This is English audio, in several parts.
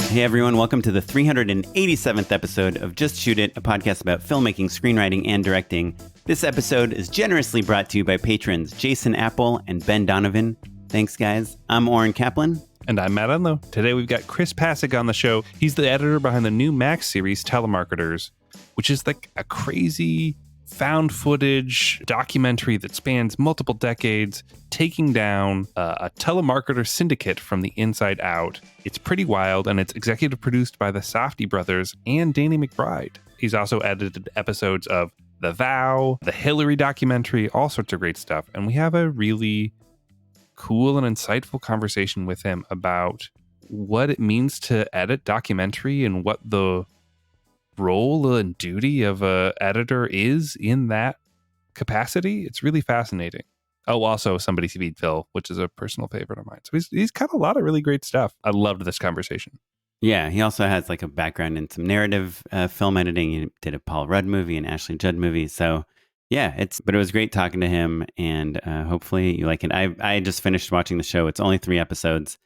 Hey everyone, welcome to the 387th episode of Just Shoot It, a podcast about filmmaking, screenwriting, and directing. This episode is generously brought to you by patrons Jason Apple and Ben Donovan. Thanks, guys. I'm Oren Kaplan. And I'm Matt Unlow. Today we've got Chris Passig on the show. He's the editor behind the new Max series, Telemarketers, which is like a crazy found footage documentary that spans multiple decades, taking down a telemarketer syndicate from the inside out. It's pretty wild, and it's executive produced by the Safdie brothers and Danny McBride. He's also edited episodes of The Vow, the Hillary documentary, all sorts of great stuff. And we have a really cool and insightful conversation with him about what it means to edit documentary and what the role and duty of a editor is in that capacity. It's really fascinating. Oh, also Somebody Feed Phil, which is a personal favorite of mine. So he's got a lot of really great stuff. I loved this conversation. Yeah, he also has like a background in some narrative film editing. He did a Paul Rudd movie and Ashley Judd movie. So yeah, but it was great talking to him, and hopefully you like it. I just finished watching the show. It's only 3 episodes.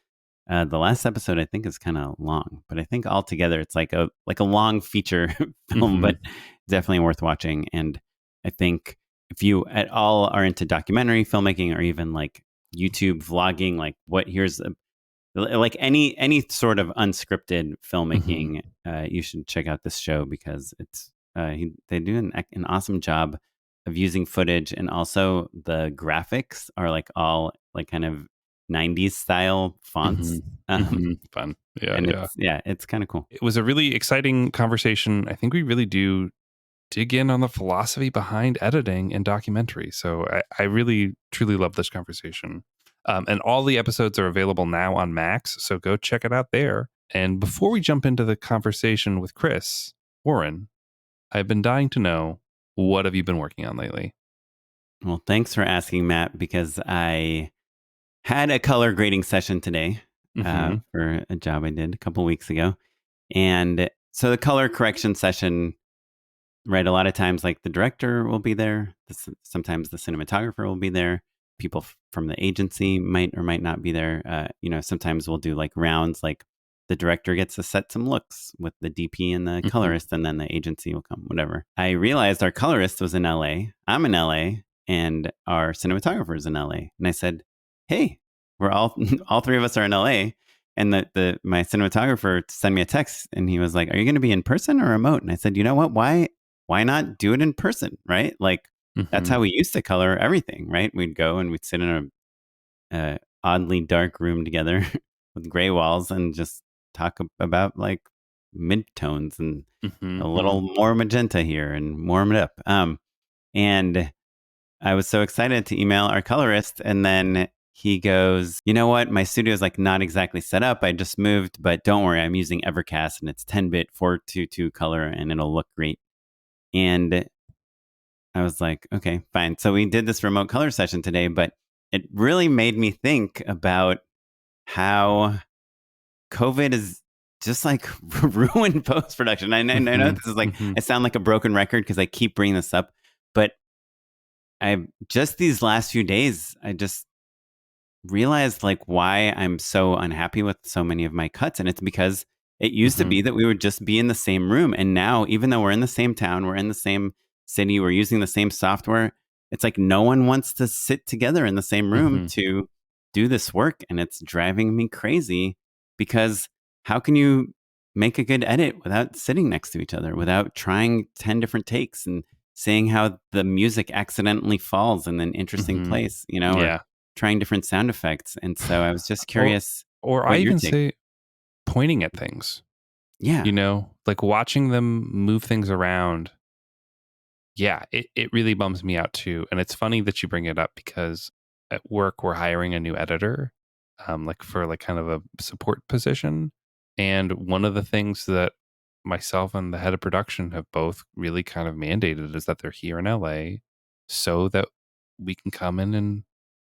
The last episode I think is kind of long, but I think altogether it's like a long feature film, but definitely worth watching. And I think if you at all are into documentary filmmaking or even like YouTube vlogging, like like any sort of unscripted filmmaking, you should check out this show because it's they do an awesome job of using footage, and also the graphics are like all like kind of 90s style fonts. Fun. It's kind of cool. It was a really exciting conversation. I think we really do dig in on the philosophy behind editing and documentary. So I really, truly love this conversation. And all the episodes are available now on Max, so go check it out there. And before we jump into the conversation with Chris, Oren, I've been dying to know, what have you been working on lately? Well, thanks for asking, Matt, because I had a color grading session today for a job I did a couple weeks ago. And so the color correction session, right, a lot of times like the director will be there. Sometimes the cinematographer will be there. People from the agency might or might not be there. Sometimes we'll do like rounds, like the director gets to set some looks with the DP and the colorist, and then the agency will come, whatever. I realized our colorist was in LA. I'm in LA, and our cinematographer is in LA. And I said, hey, we're all 3 of us are in LA. And my cinematographer sent me a text, and he was like, are you going to be in person or remote? And I said, you know what? Why not do it in person, right? Like, that's how we used to color everything, right? We'd go and we'd sit in a oddly dark room together with gray walls and just talk about like mid-tones and a little more magenta here and warm it up. And I was so excited to email our colorist, and then he goes, you know what? My studio is like not exactly set up. I just moved, but don't worry, I'm using Evercast, and it's 10-bit 422 color, and it'll look great. And I was like, okay, fine. So we did this remote color session today, but it really made me think about how COVID is just like ruined post-production. I know this is like, I sound like a broken record because I keep bringing this up, but these last few days, I just realized like why I'm so unhappy with so many of my cuts. And it's because it used to be that we would just be in the same room. And now, even though we're in the same town, we're in the same city, we're using the same software, it's like no one wants to sit together in the same room to do this work. And it's driving me crazy, because how can you make a good edit without sitting next to each other, without trying 10 different takes and seeing how the music accidentally falls in an interesting place, or trying different sound effects. And so I was just curious. Or I even say pointing at things. Yeah. Like watching them move things around. Yeah, it really bums me out too. And it's funny that you bring it up, because at work we're hiring a new editor, like for like kind of a support position. And one of the things that myself and the head of production have both really kind of mandated is that they're here in LA so that we can come in and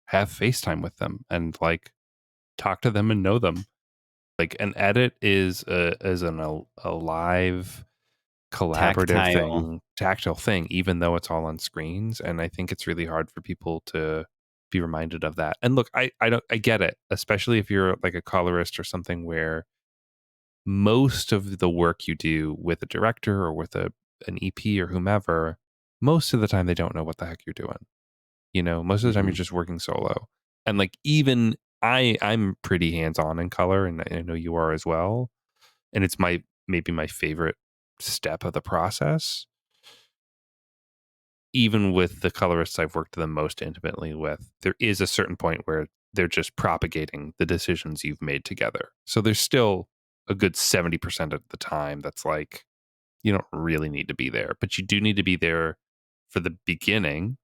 have FaceTime with them and like talk to them and know them. Like an edit is a live collaborative tactile thing, even though it's all on screens. And I think it's really hard for people to be reminded of that. And look, I get it, especially if you're like a colorist or something where most of the work you do with a director or with an EP or whomever, most of the time they don't know what the heck you're doing. Most of the time you're just working solo. And like, even I'm pretty hands-on in color, and I know you are as well. And it's maybe my favorite step of the process. Even with the colorists I've worked the most intimately with, there is a certain point where they're just propagating the decisions you've made together. So there's still a good 70% of the time that's like, you don't really need to be there, but you do need to be there for the beginning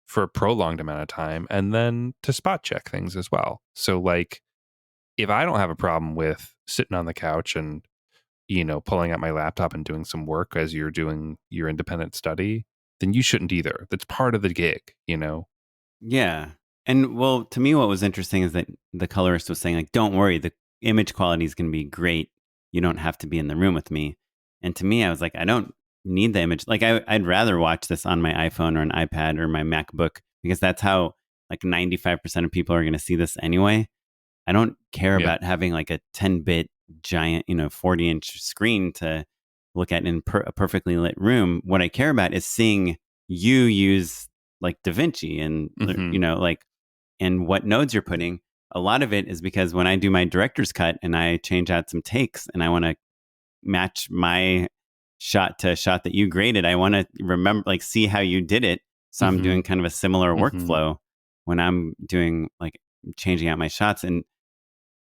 for a prolonged amount of time, and then to spot check things as well. So like, if I don't have a problem with sitting on the couch and, pulling out my laptop and doing some work as you're doing your independent study, then you shouldn't either. That's part of the gig. Yeah. And well, to me, what was interesting is that the colorist was saying, like, don't worry, the image quality is going to be great. You don't have to be in the room with me. And to me, I was like, I don't need the image. Like, I'd rather watch this on my iPhone or an iPad or my MacBook, because that's how like 95% of people are going to see this anyway. I don't care about having like a 10-bit giant, 40-inch screen to look at in a perfectly lit room. What I care about is seeing you use like DaVinci and, like, and what nodes you're putting. A lot of it is because when I do my director's cut and I change out some takes and I want to match my shot to a shot that you graded, I want to remember, like, see how you did it. So I'm doing kind of a similar workflow when I'm doing like changing out my shots, and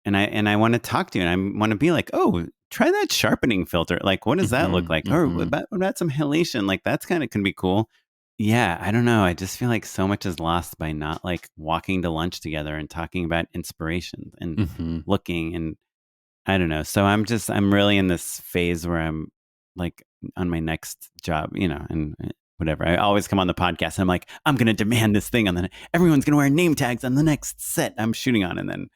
I want to talk to you, and I want to be like, oh, try that sharpening filter. Like, what does that look like? Or what about some halation? Like, that's kind of can be cool. Yeah, I don't know. I just feel like so much is lost by not like walking to lunch together and talking about inspiration and looking, and I don't know. So I'm really in this phase where I'm like on my next job, and whatever. I always come on the podcast and I'm like, I'm going to demand this thing everyone's going to wear name tags on the next set I'm shooting on. And then,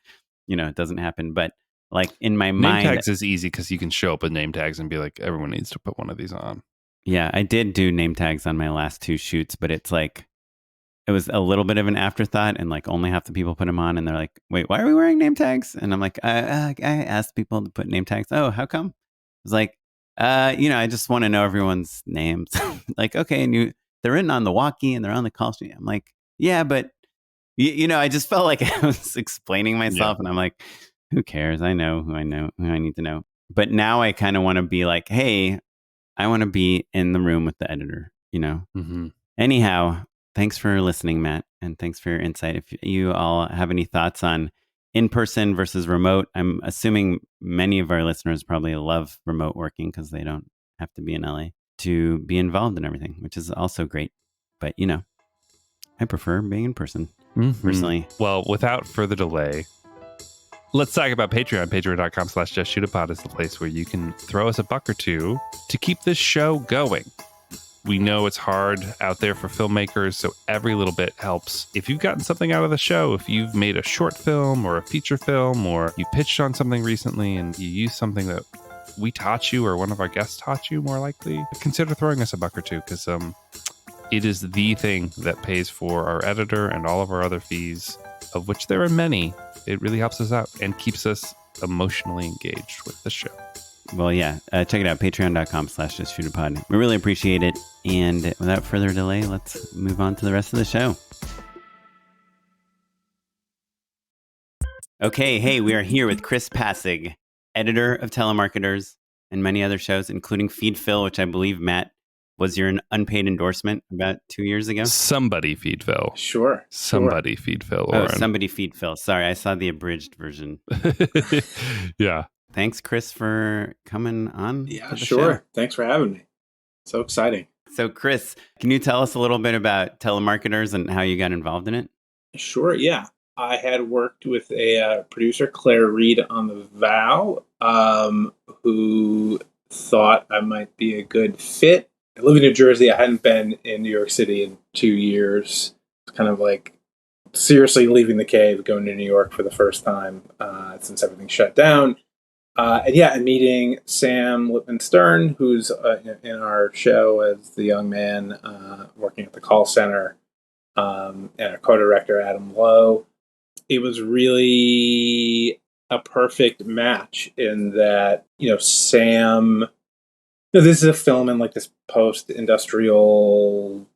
it doesn't happen. But like in my mind, name tags is easy because you can show up with name tags and be like, everyone needs to put one of these on. Yeah, I did do name tags on my last 2 shoots, but it's like, it was a little bit of an afterthought, and like only half the people put them on, and they're like, wait, why are we wearing name tags? And I'm like, I asked people to put name tags. Oh, how come? I was like, I just want to know everyone's names. Like, okay, and they're written on the walkie and they're on the call sheet. I'm like, yeah, but I just felt like I was explaining myself, and I'm like, who cares? I know who I need to know. But now I kind of want to be like, hey, I want to be in the room with the editor, Anyhow, thanks for listening, Matt, and thanks for your insight. If you all have any thoughts on in-person versus remote, I'm assuming many of our listeners probably love remote working because they don't have to be in LA to be involved in everything, which is also great. But, I prefer being in person, personally. Well, without further delay, let's talk about Patreon. Patreon.com/JustShootAPod is the place where you can throw us a buck or two to keep this show going. We know it's hard out there for filmmakers, so every little bit helps. If you've gotten something out of the show, if you've made a short film or a feature film, or you pitched on something recently and you used something that we taught you or one of our guests taught you, more likely, consider throwing us a buck or two, because it is the thing that pays for our editor and all of our other fees, of which there are many. It really helps us out and keeps us emotionally engaged with the show. Well, yeah, check it out, patreon.com/JustShootAPod. We really appreciate it. And without further delay, let's move on to the rest of the show. Okay, hey, we are here with Chris Passig, editor of Telemarketers and many other shows, including Feed Phil, which I believe, Matt, was your unpaid endorsement about 2 years ago? Somebody Feed Phil. Sure. Somebody Feed Phil, Oren. Oh, somebody Feed Phil. Sorry, I saw the abridged version. Yeah. Thanks, Chris, for coming on. Yeah, sure. Show. Thanks for having me. So exciting. So, Chris, can you tell us a little bit about Telemarketers and how you got involved in it? Sure, yeah. I had worked with a producer, Claire Reed, on The Vow, who thought I might be a good fit. I live in New Jersey. I hadn't been in New York City in 2 years. It's kind of like seriously leaving the cave, going to New York for the first time since everything shut down. And meeting Sam Lippman-Stern, who's in our show as the young man working at the call center, and our co-director, Adam Lowe. It was really a perfect match in that, Sam, this is a film in like this post-industrial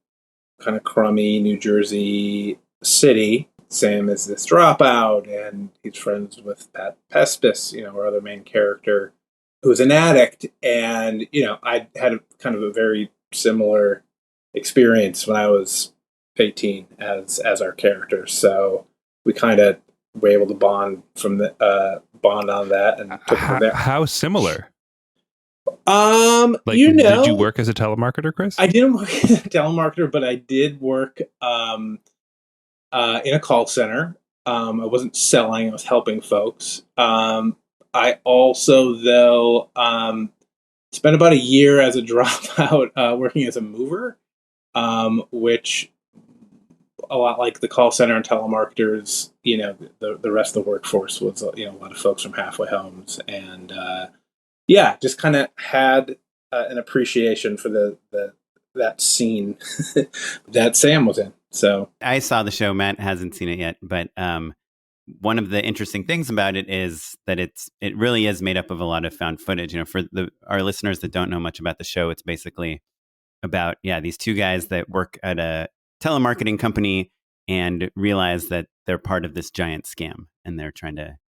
kind of crummy New Jersey city. Sam is this dropout, and he's friends with Pat Pespis, our other main character, who's an addict. And, I had kind of a very similar experience when I was 18 as our character. So we kind of were able to bond on that and took from there. How similar? Did you work as a telemarketer, Chris? I didn't work as a telemarketer, but I did work in a call center. I wasn't selling; I was helping folks. I also, though, spent about a year as a dropout working as a mover, which, a lot like the call center and telemarketers, the rest of the workforce was, a lot of folks from halfway homes. And just kind of had an appreciation for that scene that Sam was in. So I saw the show. Matt hasn't seen it yet, but one of the interesting things about it is that it really is made up of a lot of found footage. For our listeners that don't know much about the show, it's basically about these two guys that work at a telemarketing company and realize that they're part of this giant scam, and they're trying to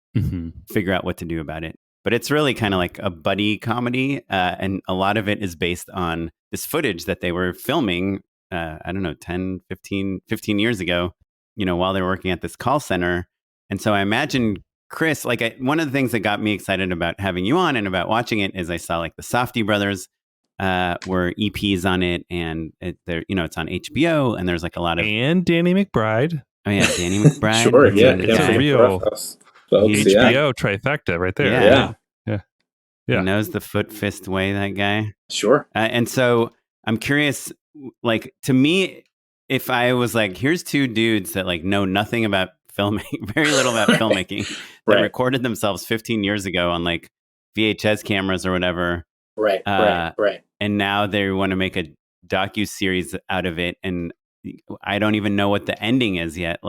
figure out what to do about it. But it's really kind of like a buddy comedy, and a lot of it is based on this footage that they were filming, 10, 15 years ago, while they were working at this call center. And so I imagine, Chris, one of the things that got me excited about having you on and about watching it is I saw like the Safdie brothers were EPs on it, and it's on HBO, and there's like a lot of... And Danny McBride. Oh yeah, Danny McBride. Sure, yeah. It's a real HBO trifecta right there. Yeah. He knows the foot fist way, that guy. Sure. And so I'm curious, to me, if I was like, here's two dudes that know nothing about filming, very little about filmmaking, that recorded themselves 15 years ago on VHS cameras or whatever. Right. And now they want to make a docuseries out of it. And I don't even know what the ending is yet.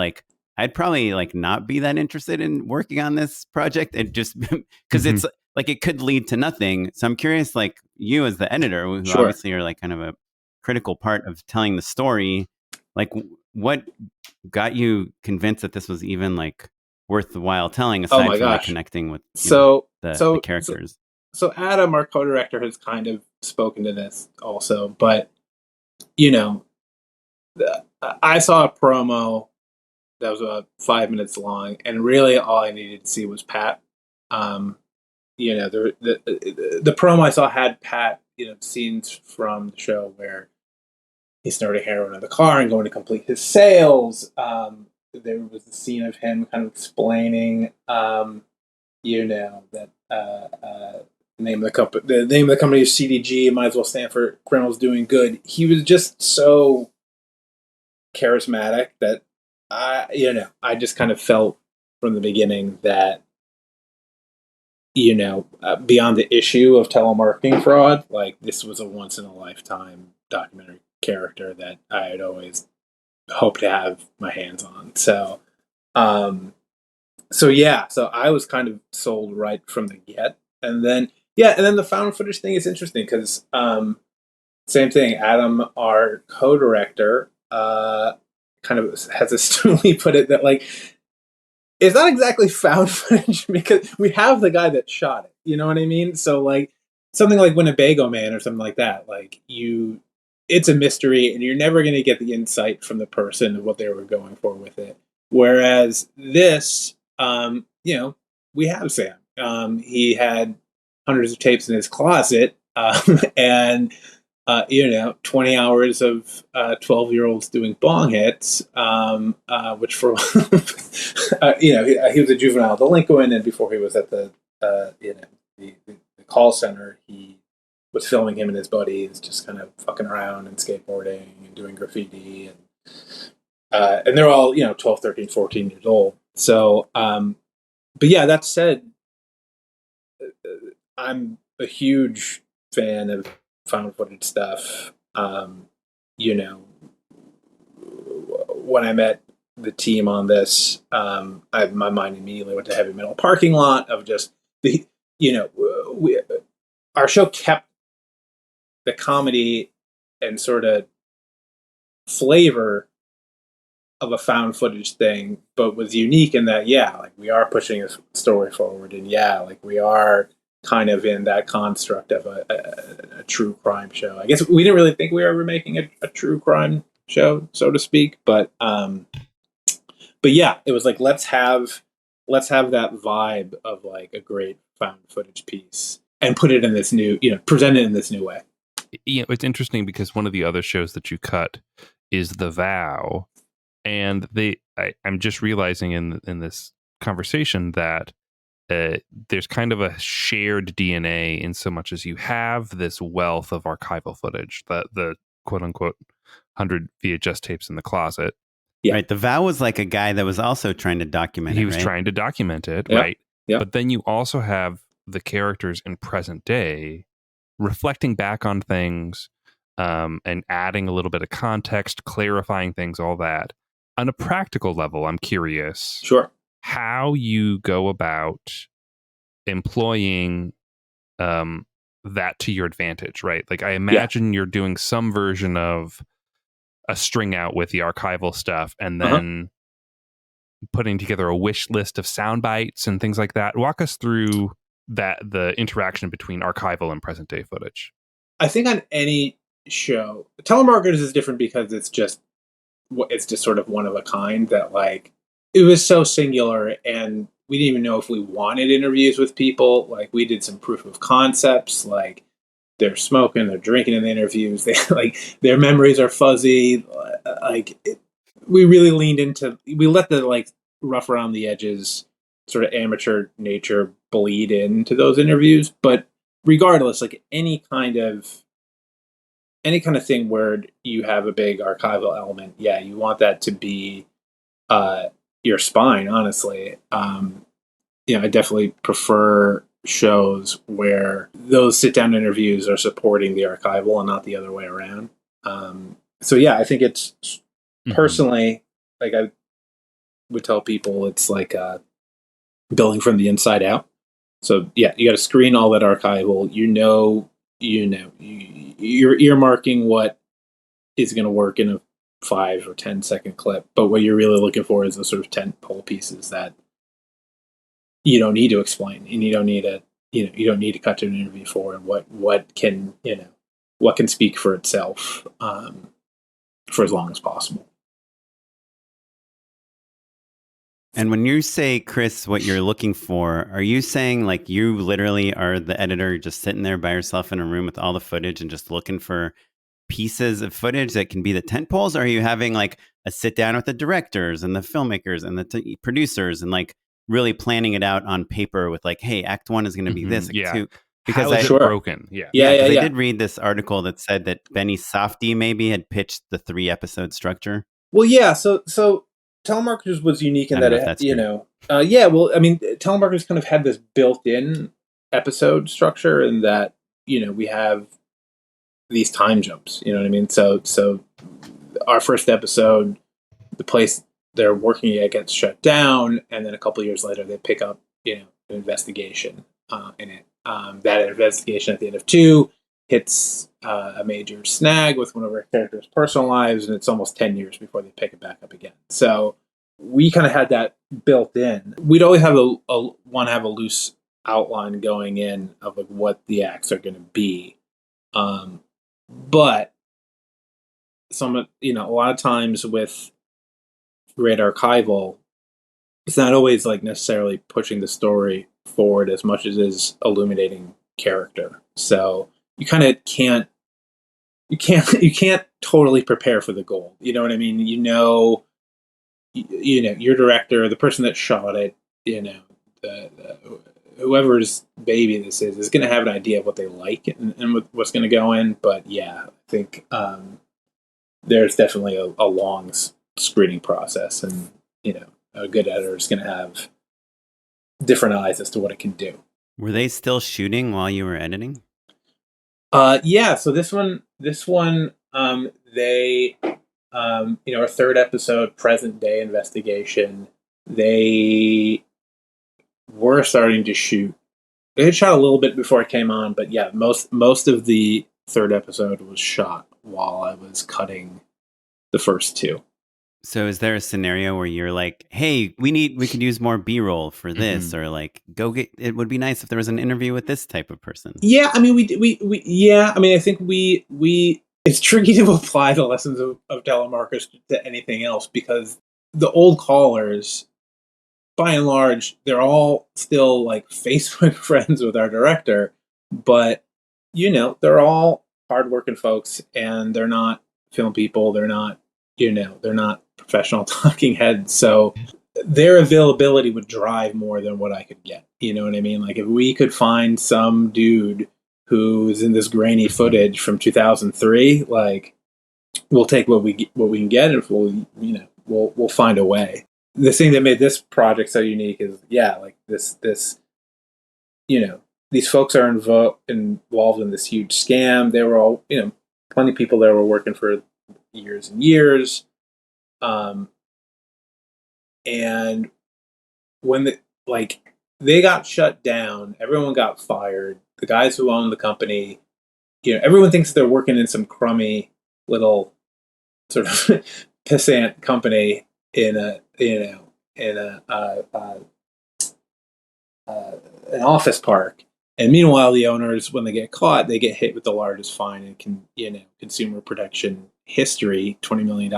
I'd probably not be that interested in working on this project. It just because it's it could lead to nothing. So I'm curious, you as the editor, who obviously are kind of a critical part of telling the story, what got you convinced that this was even worthwhile telling, aside from connecting with the characters? So Adam, our co-director, has kind of spoken to this also, but I saw a promo that was about 5 minutes long, and really all I needed to see was Pat. The promo I saw had Pat, scenes from the show where he's snorting heroin in the car and going to complete his sales. There was the scene of him kind of explaining, that the name of the company is CDG. It might as well stand for Criminals Doing Good. He was just so charismatic that I just kind of felt from the beginning that, beyond the issue of telemarketing fraud, this was a once in a lifetime documentary character that I had always hoped to have my hands on. So I was kind of sold right from the get. And then the found footage thing is interesting because same thing. Adam, our co-director, kind of has astutely put it that it's not exactly found footage because we have the guy that shot it. You know what I mean? So something like Winnebago Man or something like that. It's a mystery, and you're never going to get the insight from the person of what they were going for with it. Whereas this, we have Sam. He had hundreds of tapes in his closet, and 20 hours of 12-year-olds doing bong hits, which for he was a juvenile delinquent, and before he was at the call center, he was filming him and his buddies just kind of fucking around and skateboarding and doing graffiti, and they're all 12, 13, 14 years old. So, but yeah, that said, I'm a huge fan of found footage stuff. When I met the team on this, my mind immediately went to Heavy Metal Parking Lot of just the, our show kept the comedy and sort of flavor of a found footage thing, but was unique in that, we are pushing a story forward, and we are kind of in that construct of a true crime show. I guess we didn't really think we were ever making a true crime show, so to speak, but yeah, it was like, let's have that vibe of like a great found footage piece and put it in this new, present it in this new way. It's interesting because one of the other shows that you cut is The Vow, and I'm just realizing in this conversation that there's kind of a shared DNA in so much as you have this wealth of archival footage, the quote unquote 100 VHS tapes in the closet. Yeah. Right. The Vow was like a guy that was also trying to document it. He was trying to document it, right? Yeah. But then you also have the characters in present day reflecting back on things and adding a little bit of context, clarifying things, all that. On a practical level, I'm curious. Sure. How you go about employing that to your advantage, right? Like I imagine you're doing some version of a string out with the archival stuff and then putting together a wish list of sound bites and things like that. Walk us through the interaction between archival and present day footage. I think on any show, Telemarketers is different because it's just sort of one of a kind, that like it was so singular, and we didn't even know if we wanted interviews with people. Like we did some proof of concepts, like they're smoking, they're drinking in the interviews, they like their memories are fuzzy. We really leaned into, we let the like rough around the edges sort of amateur nature bleed into those interviews. But regardless, like any kind of thing where you have a big archival element, you want that to be your spine, honestly. I definitely prefer shows where those sit-down interviews are supporting the archival and not the other way around. I think it's personally, like I would tell people, it's like building from the inside out. So you got to screen all that archival. You're earmarking what is going to work in a 5 or 10 second clip, but what you're really looking for is the sort of tent pole pieces that you don't need to explain, and you don't need to cut to an interview for, and what can speak for itself for as long as possible. And when you say, Chris, what you're looking for, are you saying like you literally are the editor just sitting there by yourself in a room with all the footage and just looking for pieces of footage that can be the tent poles? Or are you having like a sit down with the directors and the filmmakers and the producers and like really planning it out on paper with like, hey, act 1 is going to be this, act 2? Because it's broken. I did read this article that said that Benny Safdie maybe had pitched the 3-episode structure. Well, so Telemarketers was unique in that Telemarketers kind of had this built-in episode structure, in that we have these time jumps. You know what I mean? So our first episode, the place they're working at gets shut down, and then a couple of years later they pick up an investigation in it. That investigation at the end of 2 hits a major snag with one of our characters' personal lives, and it's almost 10 years before they pick it back up again. So we kind of had that built in. We'd always have want to have a loose outline going in of like what the acts are going to be. But a lot of times with great archival, it's not always like necessarily pushing the story forward as much as it is illuminating character. So you kind of can't totally prepare for the goal. You know what I mean? Your director, the person that shot it, whoever's baby this is going to have an idea of what they like and what's going to go in. But I think there's definitely a long screening process, and a good editor is going to have different eyes as to what it can do. Were they still shooting while you were editing? So this one, they our third episode, present day investigation, they were starting to shoot. They had shot a little bit before it came on, but yeah, most of the third episode was shot while I was cutting the first two. So is there a scenario where you're like, hey, we could use more B-roll for this, or like, it would be nice if there was an interview with this type of person? Yeah, I mean, I think it's tricky to apply the lessons of telemarketers to anything else, because the old callers, by and large, they're all still like Facebook friends with our director, but they're all hardworking folks, and they're not film people. They're not professional talking heads. So their availability would drive more than what I could get. You know what I mean? Like, if we could find some dude who's in this grainy footage from 2003, like, we'll take what we can get, and we'll find a way. The thing that made this project so unique is, like this these folks are involved in this huge scam. They were all, plenty of people there were working for years and years. And when they got shut down, everyone got fired. The guys who own the company, everyone thinks they're working in some crummy little sort of pissant company in an office park. And meanwhile, the owners, when they get caught, they get hit with the largest fine in consumer protection history, $20 million.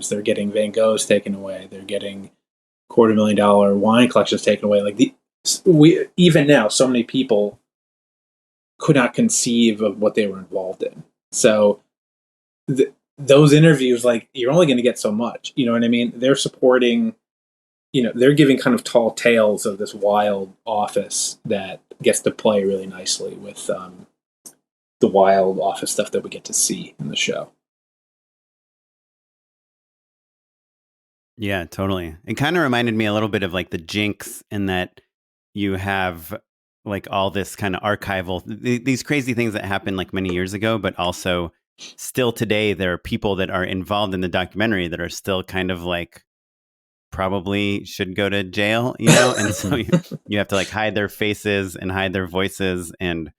They're getting Van Goghs taken away. They're getting $250,000 wine collections taken away. Like, even now, so many people could not conceive of what they were involved in. So those interviews, like, you're only going to get so much. You know what I mean? They're supporting, they're giving kind of tall tales of this wild office that gets to play really nicely with the wild office stuff that we get to see in the show. Yeah, totally. It kind of reminded me a little bit of like the Jinx, in that you have like all this kind of archival, these crazy things that happened like many years ago, but also still today, there are people that are involved in the documentary that are still kind of like probably should go to jail, and so you have to like hide their faces and hide their voices, and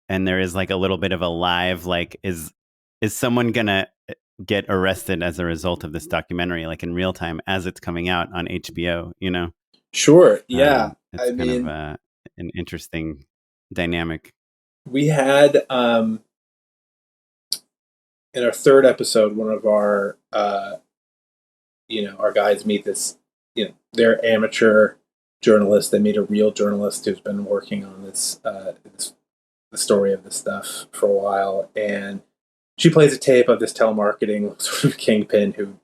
there is like a little bit of a live, like, is someone gonna get arrested as a result of this documentary, like in real time as it's coming out on HBO, Sure. Yeah. It's kind of an interesting dynamic. We had in our third episode, one of our our guys meet this, they're amateur journalists. They meet a real journalist who's been working on the story of this stuff for a while, and she plays a tape of this telemarketing sort of kingpin who,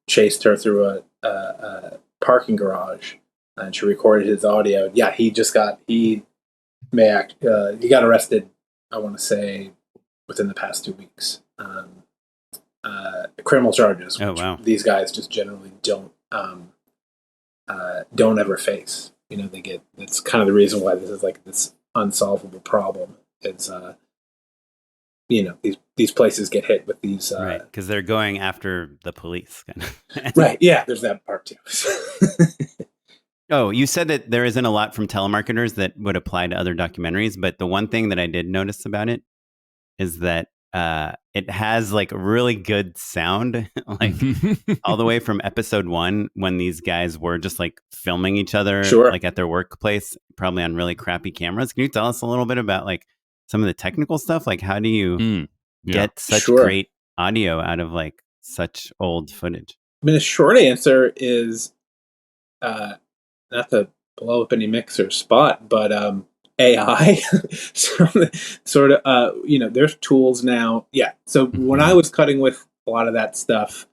chased her through a parking garage, and she recorded his audio. Yeah, he got arrested, I want to say, within the past 2 weeks. Criminal charges. Oh, wow. These guys just generally don't ever face. That's kind of the reason why this is like this unsolvable problem. It's these places get hit with these right, because they're going after the police kind of. Right, yeah, there's that part too. Oh, you said that there isn't a lot from Telemarketers that would apply to other documentaries, but the one thing that I did notice about it is that it has like really good sound, like all the way from episode 1, when these guys were just like filming each other, sure, like at their workplace, probably on really crappy cameras. Can you tell us a little bit about like some of the technical stuff? Like, how do you get such great audio out of like such old footage? I mean, the short answer is not to blow up any mixer spot, but AI. sort of, there's tools now. Yeah. So when I was cutting with a lot of that stuff,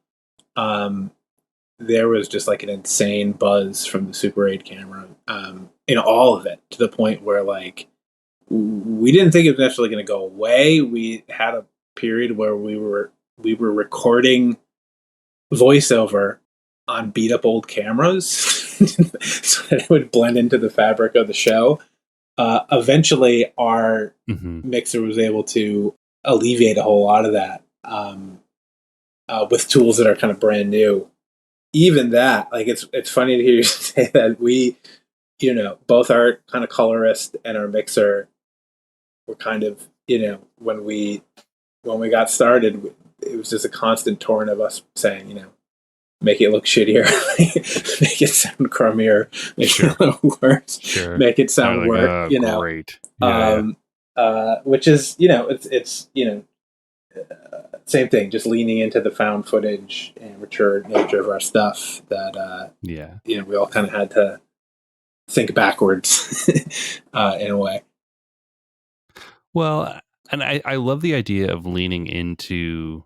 there was just like an insane buzz from the Super 8 camera, all of it, to the point where like we didn't think it was necessarily going to go away. We had a period where we were recording voiceover on beat up old cameras so that it would blend into the fabric of the show. Eventually our mixer was able to alleviate a whole lot of that. with tools that are kind of brand new. Even that, like, it's funny to hear you say that we, both our kind of colorist and our mixer were kind of, when we got started, it was just a constant torrent of us saying, make it look shittier, make it sound crummier, make it look worse, make it sound worse, Great. Yeah, which is, it's same thing, just leaning into the found footage and mature nature of our stuff that, we all kind of had to think backwards in a way. Well, and I love the idea of leaning into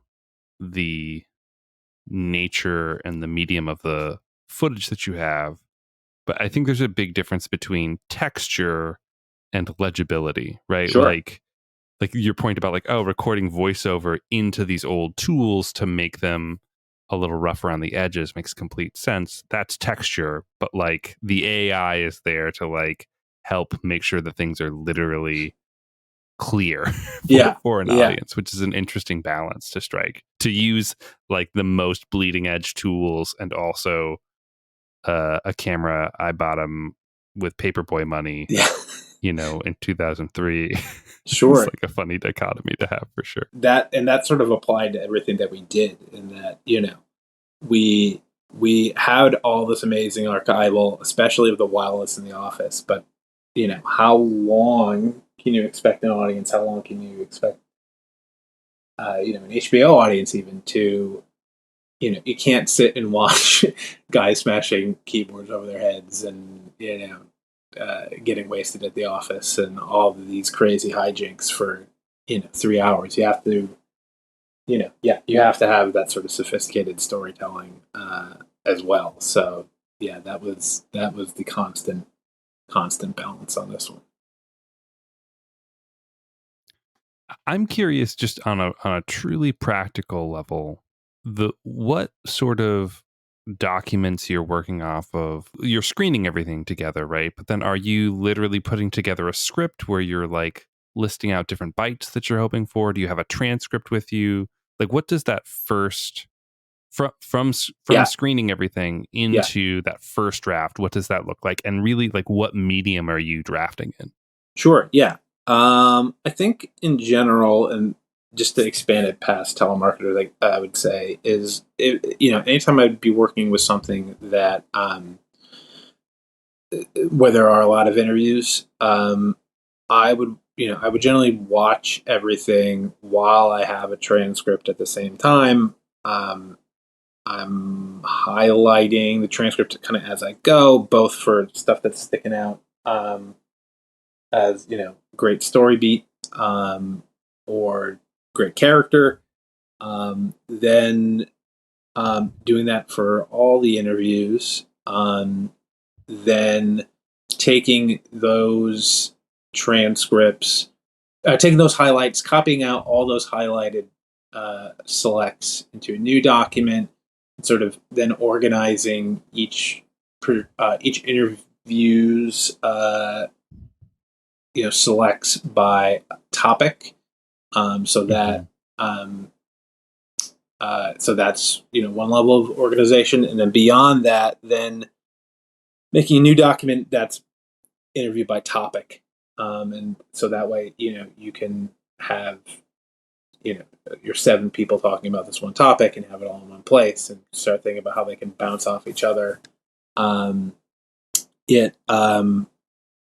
the nature and the medium of the footage that you have. But I think there's a big difference between texture and legibility, right? Sure. Like your point about recording voiceover into these old tools to make them a little rough around the edges makes complete sense. That's texture, but the AI is there to help make sure that things are literally clear for an audience, which is an interesting balance to strike, to use the most bleeding edge tools and also a camera I bought them with paperboy money in 2003. Sure. It's a funny dichotomy to have, for sure. That sort of applied to everything that we did, in that, we had all this amazing archival, especially with the wireless in the office, but how long can you expect an audience? How long can you expect an HBO audience even to, you can't sit and watch guys smashing keyboards over their heads and getting wasted at the office and all of these crazy hijinks for 3 hours. You have to you have to have that sort of sophisticated storytelling as well. So that was the constant balance on this one. I'm curious, just on a truly practical level, what sort of documents you're working off of. You're screening everything together, right? But then are you literally putting together a script where you're listing out different bites that you're hoping for? Do you have a transcript with you? What does that first from screening everything into that first draft, what does that look like? And really, what medium are you drafting in? Sure. Yeah. I think in general, and just to expand it past telemarketers, I would say is, anytime I'd be working with something that, where there are a lot of interviews, I would generally watch everything while I have a transcript at the same time. I'm highlighting the transcript kind of as I go, both for stuff that's sticking out, as great story beat, or great character. Then doing that for all the interviews. Then taking those transcripts, taking those highlights, copying out all those highlighted selects into a new document, and sort of then organizing each interview's selects by topic, so that so that's one level of organization, and then beyond that, then making a new document that's interview by topic, and so that way you can have your 7 people talking about this one topic and have it all in one place and start thinking about how they can bounce off each other. What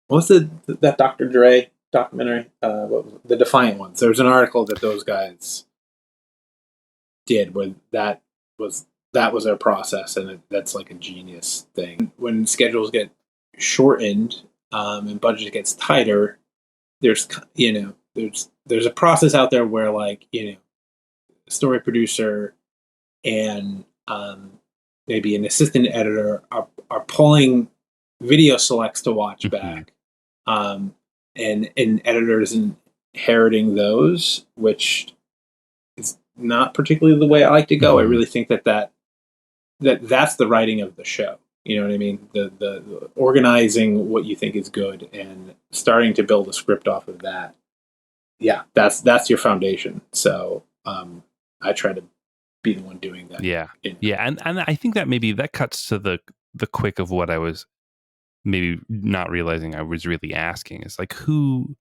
was that Dr. Dre documentary? What was it? The Defiant Ones. There was an article that those guys did where that was their process, and that's a genius thing. When schedules get shortened and budget gets tighter, there's a process out there where story producer and maybe an assistant editor are pulling video selects to watch back, and editors inheriting those, which is not particularly the way I like to go. I really think that's the writing of the show. You know what I mean? The organizing what you think is good and starting to build a script off of that. Yeah, that's your foundation. So I try to be the one doing that. Yeah. And I think that maybe that cuts to the quick of what I was maybe not realizing I was really asking, is like who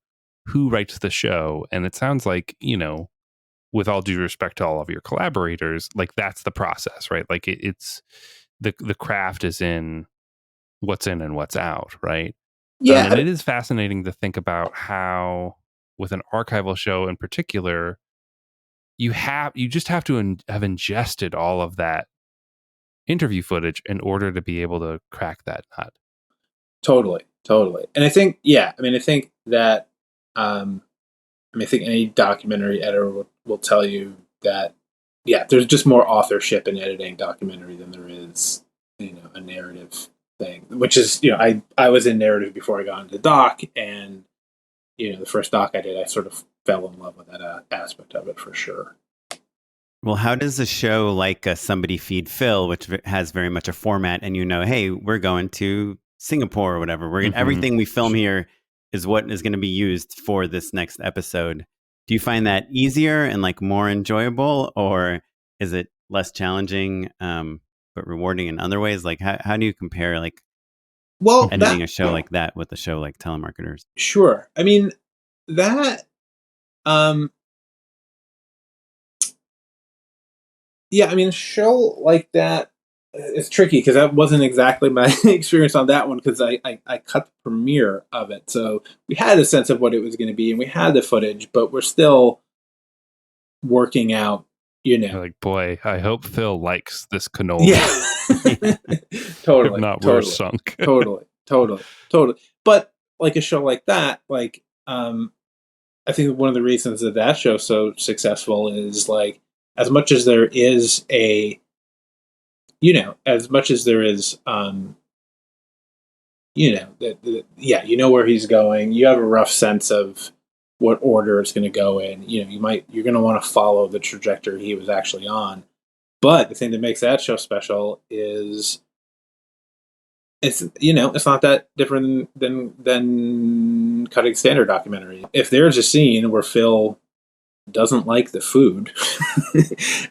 writes the show. And it sounds like, with all due respect to all of your collaborators, like that's the process, right? Like it's the craft is in what's in and what's out, right? Yeah. And it is fascinating to think about how, with an archival show in particular, you just have to have ingested all of that interview footage in order to be able to crack that nut. Totally. And I think, I think that, I think any documentary editor will tell you that, there's just more authorship in editing documentary than there is, a narrative thing, which is, I was in narrative before I got into doc, and, the first doc I did, I sort of fell in love with that aspect of it for sure. Well, how does a show like Somebody Feed Phil, which has very much a format, and hey, we're going to Singapore or whatever, we're everything we film here is what is going to be used for this next episode. Do you find that easier and like more enjoyable, or is it less challenging but rewarding in other ways? Like how do you compare like editing a show like that with a show like Telemarketers? Sure. I mean, that a show like that, it's tricky because that wasn't exactly my experience on that one, because I cut the premiere of it. So we had a sense of what it was going to be, and we had the footage, but we're still working out, You're like, boy, I hope Phil likes this cannoli. Yeah. Totally. If not, we're sunk. Totally. But like a show like that, like, I think one of the reasons that show's so successful is like, as much as there is where he's going, you have a rough sense of what order it's going to go in. You're going to want to follow the trajectory he was actually on. But the thing that makes that show special is it's not that different than cutting standard documentary. If there's a scene where Phil doesn't like the food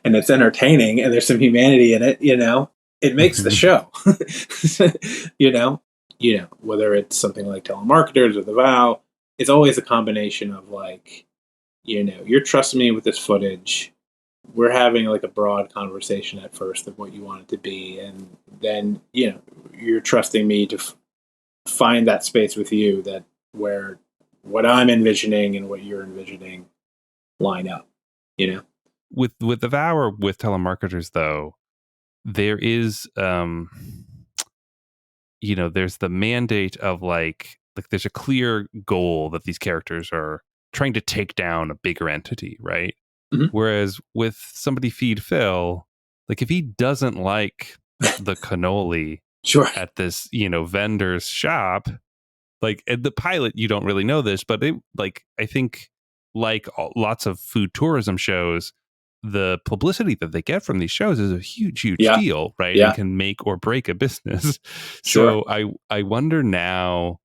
and it's entertaining and there's some humanity in it, it makes the show. Whether it's something like Telemarketers or The Vow, it's always a combination of like, you're trusting me with this footage. We're having like a broad conversation at first of what you want it to be, and then you're trusting me to find that space with you that where what I'm envisioning and what you're envisioning line up. With The Vow or with Telemarketers, though, there is there's the mandate of like there's a clear goal that these characters are trying to take down a bigger entity, right? Mm-hmm. Whereas with Somebody Feed Phil, like if he doesn't like the cannoli sure. at this vendor's shop, like at the pilot you don't really know this, but I think like lots of food tourism shows, the publicity that they get from these shows is a huge deal, right? Yeah. And can make or break a business. Sure. So I wonder now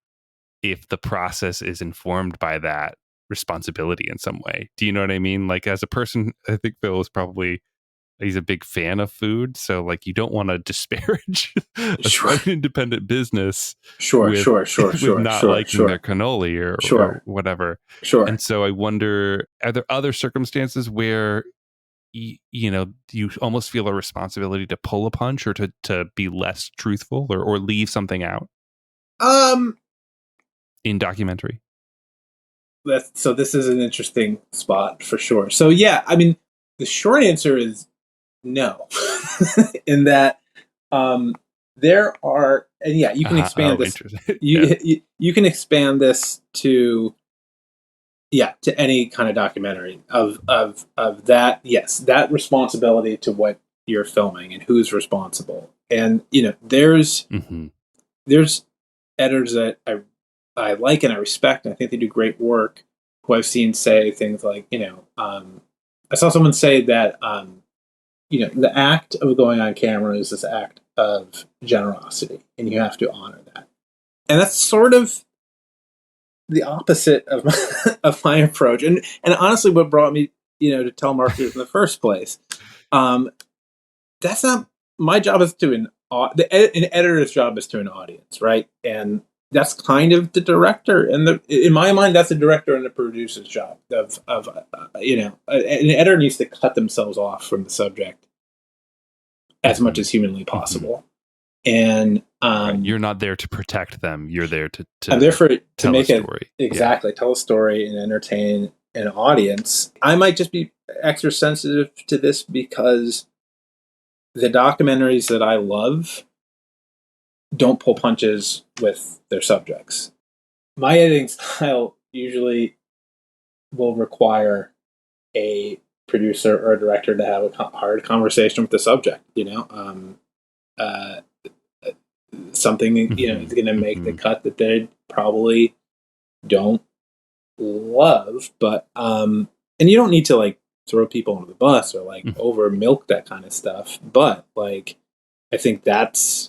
if the process is informed by that responsibility in some way. Do you know what I mean? Like as a person, I think Phil is he's a big fan of food. So like you don't want to disparage an independent business. With not liking their cannoli or whatever. Sure. And so I wonder, are there other circumstances where you almost feel a responsibility to pull a punch or to be less truthful or leave something out? In documentary. So this is an interesting spot for sure. So yeah, I mean, the short answer is no. In that there are, and yeah, you can expand this. You can expand this to any kind of documentary of that. Yes, that responsibility to what you're filming and who's responsible. And there's editors that I like and I respect, and I think they do great work, who I've seen say things like, I saw someone say that, the act of going on camera is this act of generosity, and you have to honor that. And that's sort of the opposite of my approach. And honestly, what brought me, to Telemarketers in the first place That's not my job. Is to an editor's job is to an audience, right? And that's kind of the director, and in my mind, that's the director and the producer's job. An editor needs to cut themselves off from the subject as much as humanly possible. And right. You're not there to protect them. You're there to I'm there to make a story. Tell a story and entertain an audience. I might just be extra sensitive to this because the documentaries that I love don't pull punches with their subjects. My editing style usually will require a producer or a director to have a hard conversation with the subject, something, is going to make the cut that they probably don't love, but, and you don't need to like throw people under the bus or like over milk that kind of stuff. But like, I think that's,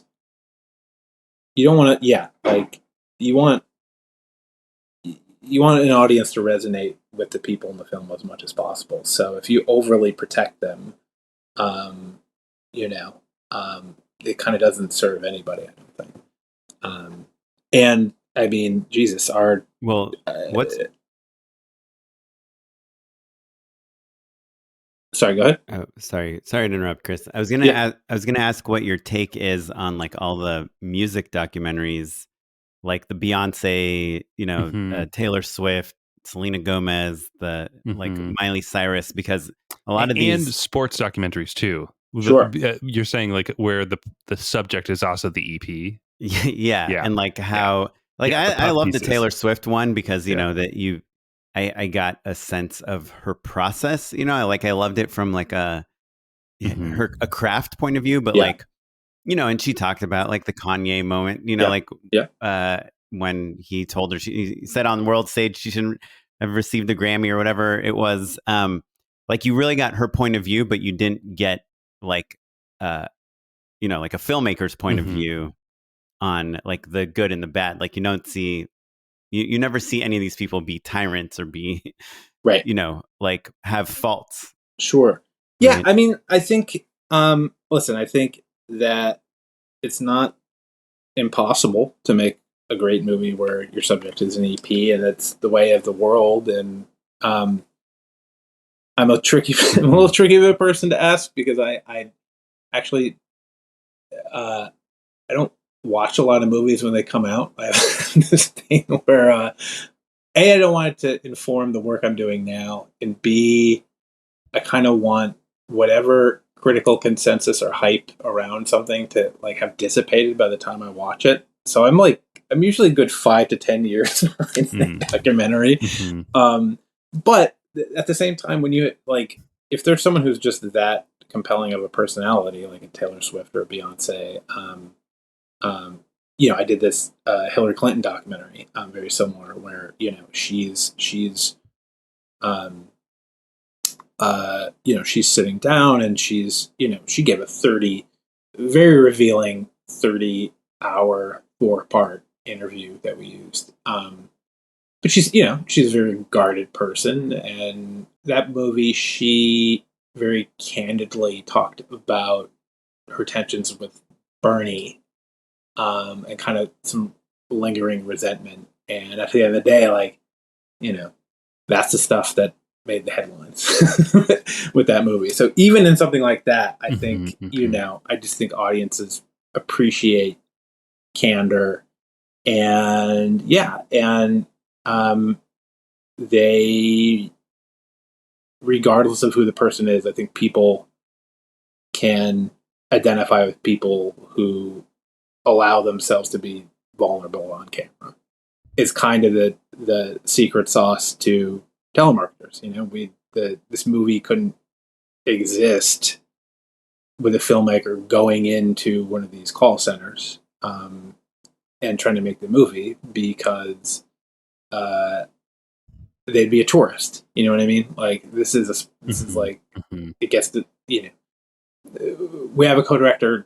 you don't want to, you want an audience to resonate with the people in the film as much as possible. So if you overly protect them, it kind of doesn't serve anybody, I don't think. And I mean, Jesus, sorry, go ahead. Oh, sorry to interrupt, Chris. I was gonna ask what your take is on like all the music documentaries, like the Beyonce, Taylor Swift, Selena Gomez, the like Miley Cyrus, because a lot of these and sports documentaries too. Sure, you're saying like where the subject is also the EP. Yeah, and like how I love the Taylor Swift one because that I got a sense of her process. I loved it from like a craft point of view, but and she talked about like the Kanye moment, when he told her he said on the world stage she shouldn't have received the Grammy or whatever it was. Like you really got her point of view, but you didn't get like like a filmmaker's point of view on like the good and the bad. Like you don't see. You never see any of these people be tyrants or be, right. Like have faults. Sure. Yeah. Right? I mean, I think, listen, I think that it's not impossible to make a great movie where your subject is an EP and it's the way of the world. And I'm a little tricky of a person to ask because I actually, I don't watch a lot of movies when they come out. I have this thing where A, I don't want it to inform the work I'm doing now, and B, I kind of want whatever critical consensus or hype around something to like have dissipated by the time I watch it. So I'm usually a good 5 to 10 years behind the documentary. But at the same time, when you like, if there's someone who's just that compelling of a personality, like a Taylor Swift or a Beyonce, I did this Hillary Clinton documentary, very similar, where she's she's sitting down and she's she gave a very revealing 30-hour 4-part interview that we used. But she's a very guarded person, and that movie she very candidly talked about her tensions with Bernie. And kind of some lingering resentment. And at the end of the day, that's the stuff that made the headlines with that movie. So even in something like that, I think, I just think audiences appreciate candor. And they, regardless of who the person is, I think people can identify with people who allow themselves to be vulnerable on camera. Is kind of the secret sauce to telemarketers. This movie couldn't exist with a filmmaker going into one of these call centers and trying to make the movie because they'd be a tourist. You know what I mean? Like this is like it gets to we have a co-director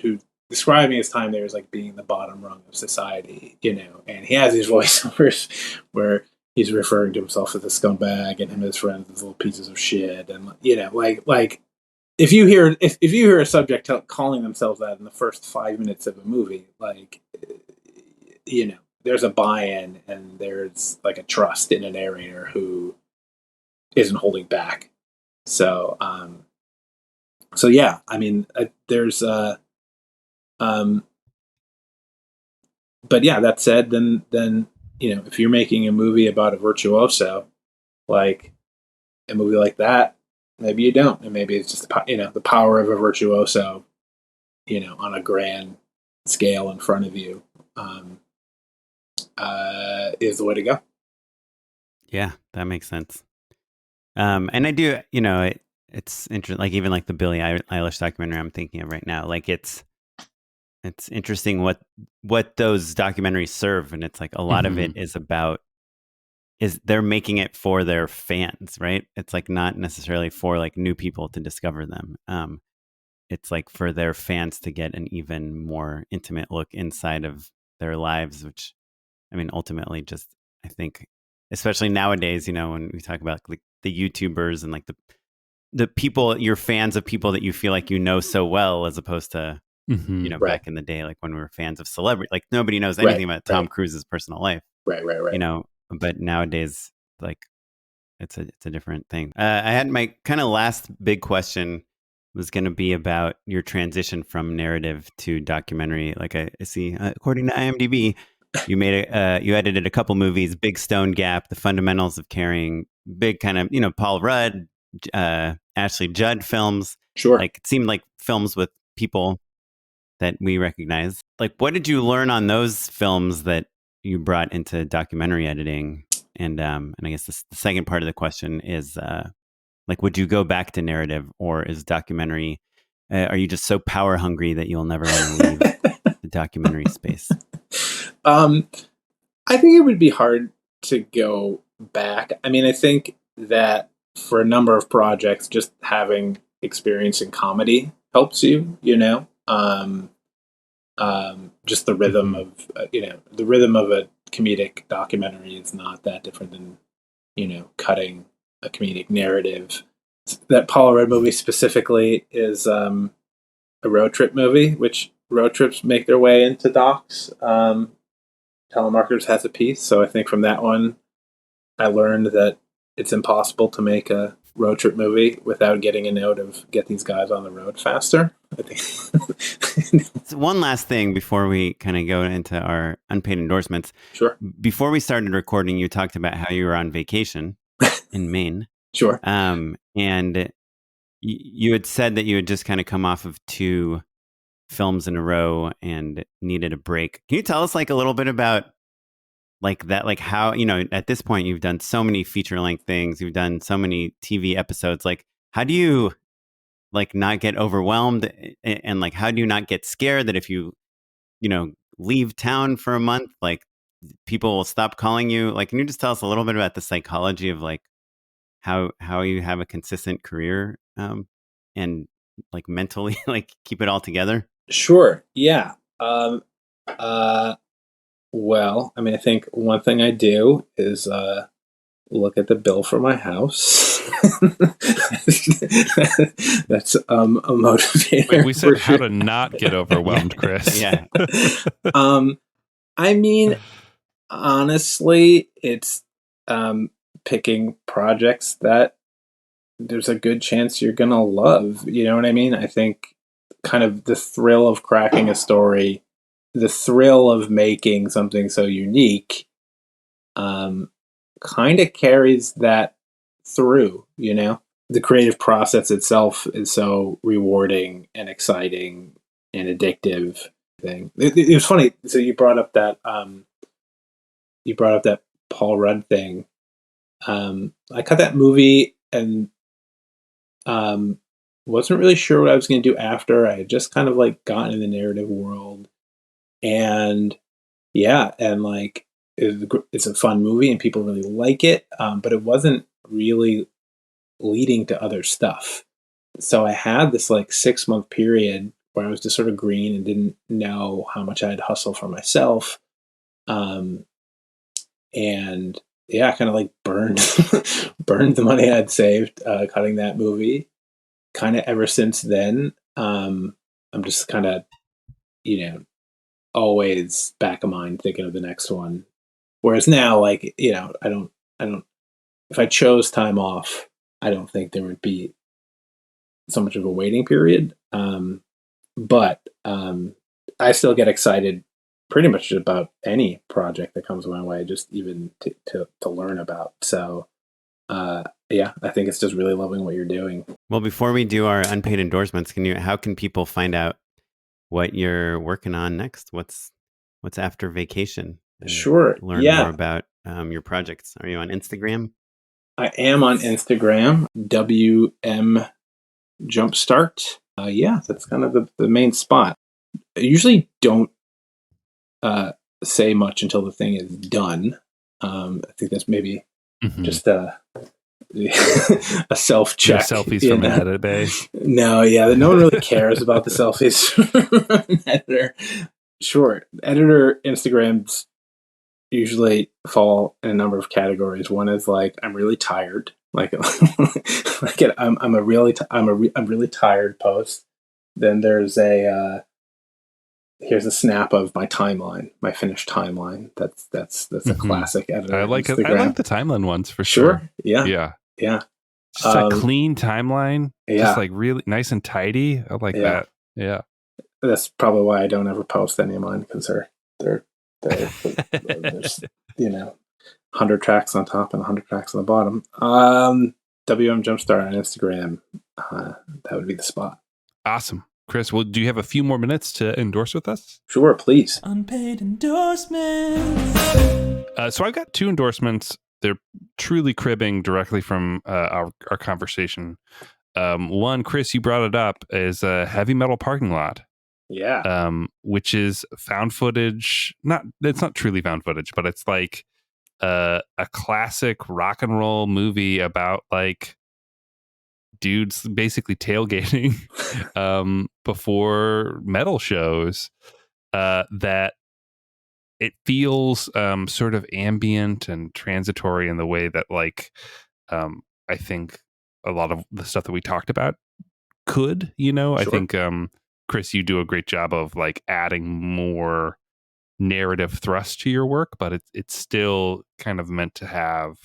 who describing his time there as like being the bottom rung of society, and he has these voiceovers where he's referring to himself as a scumbag and him and his friends as little pieces of shit, and like if you hear a subject calling themselves that in the first 5 minutes of a movie, like, there's a buy-in and there's like a trust in a narrator who isn't holding back. So, yeah, I mean, there's, but yeah, that said, then, if you're making a movie about a virtuoso, like a movie like that, maybe you don't, and maybe it's just, the power of a virtuoso, on a grand scale in front of you, is the way to go. Yeah, that makes sense. And I do, it's interesting, like even like the Billie Eilish documentary I'm thinking of right now, like it's interesting what those documentaries serve. And it's like a lot of it is they're making it for their fans, right? It's like not necessarily for like new people to discover them. It's like for their fans to get an even more intimate look inside of their lives, which, I mean, ultimately just, I think, especially nowadays, when we talk about like the YouTubers and like the people, you're fans of people that you feel like so well, as opposed to, Right. back in the day, like when we were fans of celebrity, like nobody knows anything about Tom Cruise's personal life. Right. But nowadays, like it's a different thing. I had my kind of last big question was going to be about your transition from narrative to documentary. Like I see, according to IMDb, you you edited a couple movies: Big Stone Gap, The Fundamentals of Caring, big kind of Paul Rudd, Ashley Judd films. Sure. Like it seemed like films with people that we recognize. Like, what did you learn on those films that you brought into documentary editing? And I guess the second part of the question is, like, would you go back to narrative, or is documentary? Are you just so power hungry that you'll never want to leave the documentary space? I think it would be hard to go back. I mean, I think that for a number of projects, just having experience in comedy helps you. Just the rhythm of the rhythm of a comedic documentary is not that different than cutting a comedic narrative. That Paul Rudd movie specifically is a road trip movie, which road trips make their way into docs. Telemarketers has a piece, so I think from that one, I learned that it's impossible to make a road trip movie without getting a note of get these guys on the road faster. I think. So one last thing before we kind of go into our unpaid endorsements. Sure. Before we started recording, you talked about how you were on vacation in Maine. Sure. And you had said that you had just kind of come off of 2 films in a row and needed a break. Can you tell us like a little bit about like that, like how, at this point you've done so many feature length things, you've done so many TV episodes, like how do you like not get overwhelmed, and like how do you not get scared that if you leave town for a month, like people will stop calling you? Like, can you just tell us a little bit about the psychology of like how you have a consistent career, and like mentally like keep it all together? Sure. Yeah. Well, I mean, I think one thing I do is look at the bill for my house. That's a motivator. Wait, we said how to not get overwhelmed, Chris. Yeah. I mean, honestly, it's picking projects that there's a good chance you're gonna love. You know what I mean? I think kind of the thrill of cracking a story, the thrill of making something so unique, kind of carries that through. The creative process itself is so rewarding and exciting and addictive thing. It was funny. So you brought up that Paul Rudd thing. I cut that movie and wasn't really sure what I was going to do after. I had just kind of like gotten in the narrative world, and yeah, and like it's a fun movie and people really like it, but it wasn't really leading to other stuff. So I had this like 6-month period where I was just sort of green and didn't know how much I had to hustle for myself. And yeah, I kind of like burned the money I had saved cutting that movie. kind of ever since then, I'm just kind of, always back of mind thinking of the next one. Whereas now, like, I don't, if I chose time off, I don't think there would be so much of a waiting period. But I still get excited pretty much about any project that comes my way, just even to learn about. So, yeah, I think it's just really loving what you're doing. Well, before we do our unpaid endorsements, how can people find out what you're working on next? What's after vacation? Sure. Learn more about your projects. Are you on Instagram? I am on Instagram, WM Jumpstart. Yeah, that's kind of the main spot. I usually don't say much until the thing is done. I think that's maybe just a self-check. Selfies from an edit bay. No, yeah, no one really cares about the selfies from an editor. Sure, editor Instagrams usually fall in a number of categories. One is like, I'm really tired. Like, I'm really tired post. Then there's here's a snap of my timeline, my finished timeline. That's a classic editor. I like Instagram. I like the timeline ones for sure. Yeah. Just a clean timeline. Yeah. Just like really nice and tidy. I like that. Yeah. That's probably why I don't ever post any of mine, because they're there's 100 tracks on top and 100 tracks on the bottom. WM Jumpstart on Instagram. That would be the spot. Awesome. Chris, well, do you have a few more minutes to endorse with us? Sure, please. Unpaid endorsements. So I've got 2 endorsements. They're truly cribbing directly from our conversation. One, Chris, you brought it up, is a Heavy Metal Parking Lot. Yeah. Which is found footage. It's not truly found footage, but it's like a classic rock and roll movie about like dudes basically tailgating before metal shows. That it feels sort of ambient and transitory in the way that like I think a lot of the stuff that we talked about could, Sure. I think Chris, you do a great job of like adding more narrative thrust to your work, but it's still kind of meant to have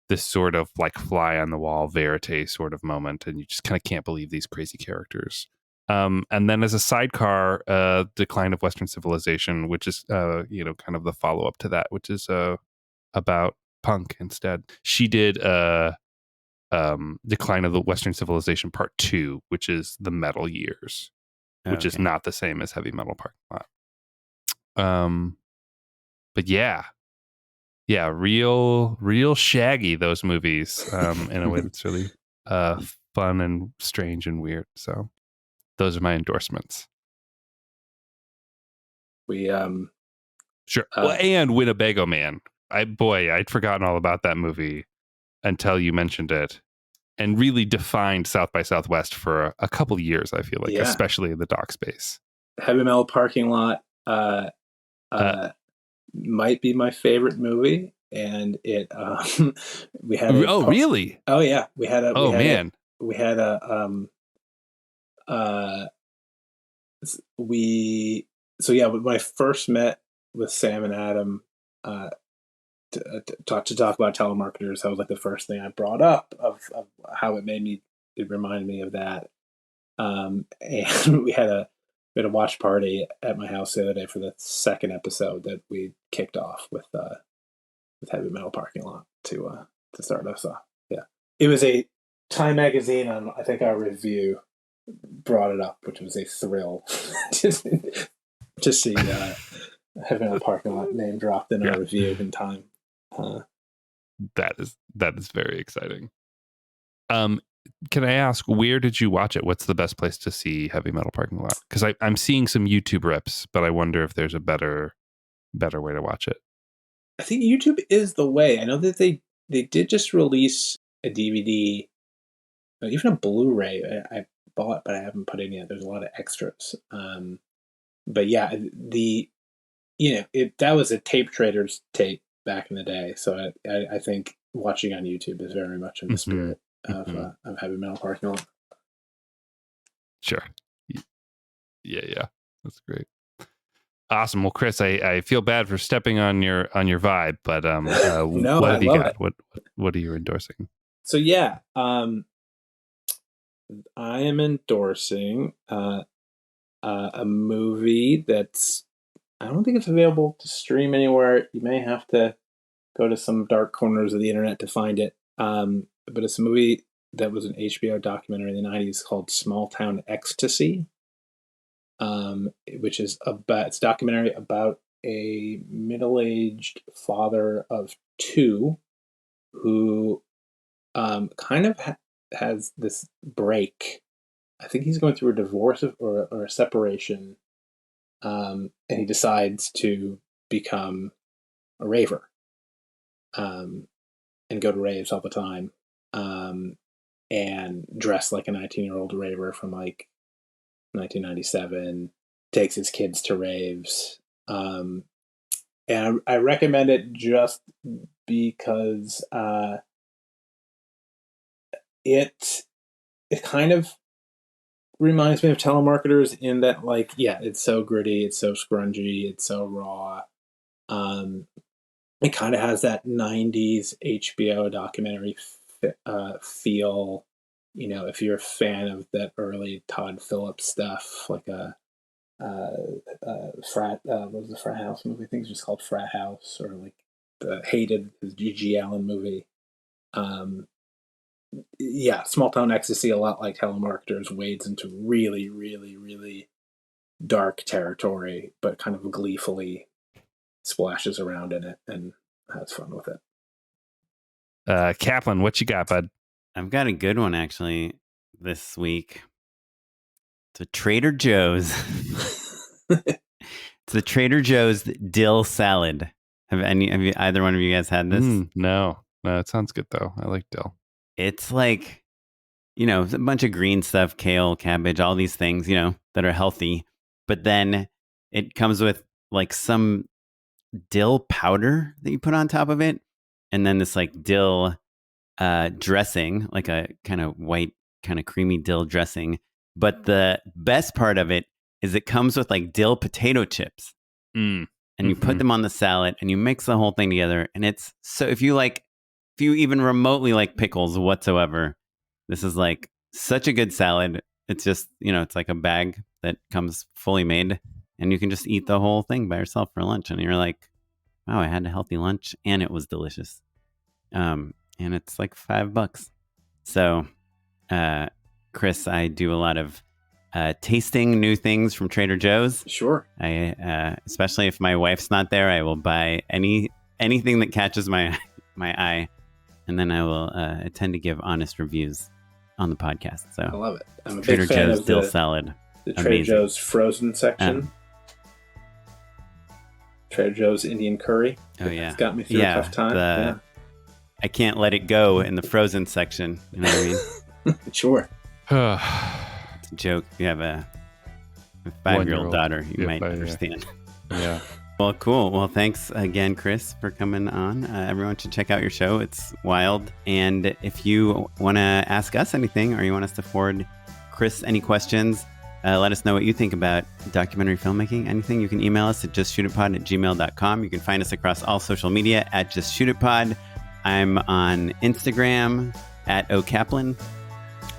this sort of like fly on the wall verite sort of moment, and you just kind of can't believe these crazy characters. And then as a sidecar, Decline of Western Civilization, which is kind of the follow up to that, which is about punk instead. She did Decline of the Western Civilization Part 2, which is the metal years, which is not the same as Heavy Metal Parking Lot. But yeah, real shaggy, those movies, in a way that's really fun and strange and weird. So those are my endorsements. We sure. And Winnebago Man. I'd forgotten all about that movie until you mentioned it, and really defined South by Southwest for a couple years, I feel like, especially in the doc space. Heavy Metal Parking Lot might be my favorite movie, and it we had really? Oh yeah, we had a man. We had a when I first met with Sam and Adam to talk about telemarketers, that was like the first thing I brought up of how it reminded me of that. And we had a watch party at my house the other day for the second episode that we kicked off with Heavy Metal Parking Lot to start us off. Yeah, it was a Time magazine on, I think, our review brought it up, which was a thrill to see Heavy Metal Parking Lot name dropped in our review in Time. That is very exciting. Can I ask, where did you watch it? What's the best place to see Heavy Metal Parking Lot? Because I'm seeing some YouTube rips, but I wonder if there's a better way to watch it. I think YouTube is the way. I know that they did just release a DVD, even a Blu-ray. I bought, but I haven't put in yet. There's a lot of extras. But yeah, that was a tape trader's tape back in the day. So I think watching on YouTube is very much in the spirit of Heavy Metal Parking Lot. Sure. Yeah. That's great. Awesome. Well, Chris, I feel bad for stepping on your vibe, but No, what I have you love got? it. What are you endorsing? So yeah, I am endorsing a movie that's, I don't think it's available to stream anywhere. You may have to go to some dark corners of the internet to find it. But it's a movie that was an HBO documentary in the 90s called Small Town Ecstasy, which is it's a documentary about a middle-aged father of two who kind of has this break. I think he's going through a divorce or a separation, and he decides to become a raver, and go to raves all the time, and dress like a 19-year-old raver from like 1997, takes his kids to raves. And I recommend it just because it kind of reminds me of Telemarketers in that, like, yeah, it's so gritty, it's so scrungy, it's so raw. It kind of has that 90s HBO documentary feel. You know, if you're a fan of that early Todd Phillips stuff, like a frat, what was the Frat House movie? I think it's just called Frat House, or like his G.G. Allen movie. Yeah, Small Town Ecstasy, a lot like Telemarketers, wades into really, really, really dark territory, but kind of gleefully splashes around in it and has fun with it. Kaplan, what you got, bud? I've got a good one actually this week. It's a Trader Joe's. It's the Trader Joe's dill salad. Have either one of you guys had this? No, it sounds good though. I like dill. It's like, a bunch of green stuff, kale, cabbage, all these things, that are healthy. But then it comes with like some dill powder that you put on top of it. And then this like dill dressing, like a kind of white, kind of creamy dill dressing. But the best part of it is it comes with like dill potato chips. And you put them on the salad and you mix the whole thing together. And it's so, if you even remotely like pickles whatsoever, this is like such a good salad. It's just, it's like a bag that comes fully made and you can just eat the whole thing by yourself for lunch. And you're like, wow, I had a healthy lunch and it was delicious. And it's like $5. So, Chris, I do a lot of tasting new things from Trader Joe's. Sure. I especially if my wife's not there, I will buy anything that catches my eye, and then I will tend to give honest reviews on the podcast. So I love it. I'm a Trader big fan Joe's of dill salad. The Trader Joe's frozen section. Trader Joe's Indian curry. Oh yeah, it's got me through a tough time. I can't let it go in the frozen section. You know what I mean? Sure. It's a joke. If you have a 5-year-old daughter, you might understand. Yeah. Well, cool. Well, thanks again, Chris, for coming on. Everyone should check out your show. It's wild. And if you want to ask us anything or you want us to forward Chris any questions, let us know what you think about documentary filmmaking. Anything, you can email us at justshootitpod@gmail.com. You can find us across all social media at justshootitpod. I'm on Instagram at okaplan.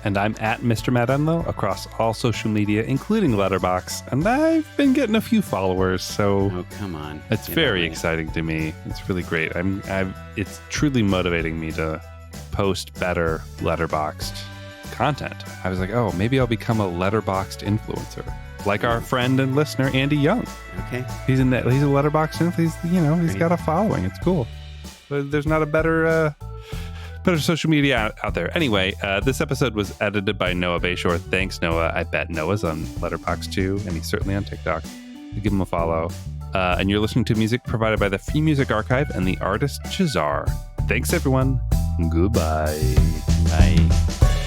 And I'm at Mr. Matt Enlow across all social media, including Letterboxd. And I've been getting a few followers, so oh come on, it's very exciting to me. It's really great. It's truly motivating me to post better Letterboxd content. I was like, oh, maybe I'll become a Letterboxd influencer, like our friend and listener Andy Young. Okay, he's a Letterboxd influencer. He's got a following. It's cool. But there's not a better social media out there. Anyway, this episode was edited by Noah Bayshore. Thanks, Noah. I bet Noah's on Letterboxd too, and he's certainly on TikTok. Give him a follow. And you're listening to music provided by the Free Music Archive and the artist Chazar. Thanks, everyone. Goodbye. Bye.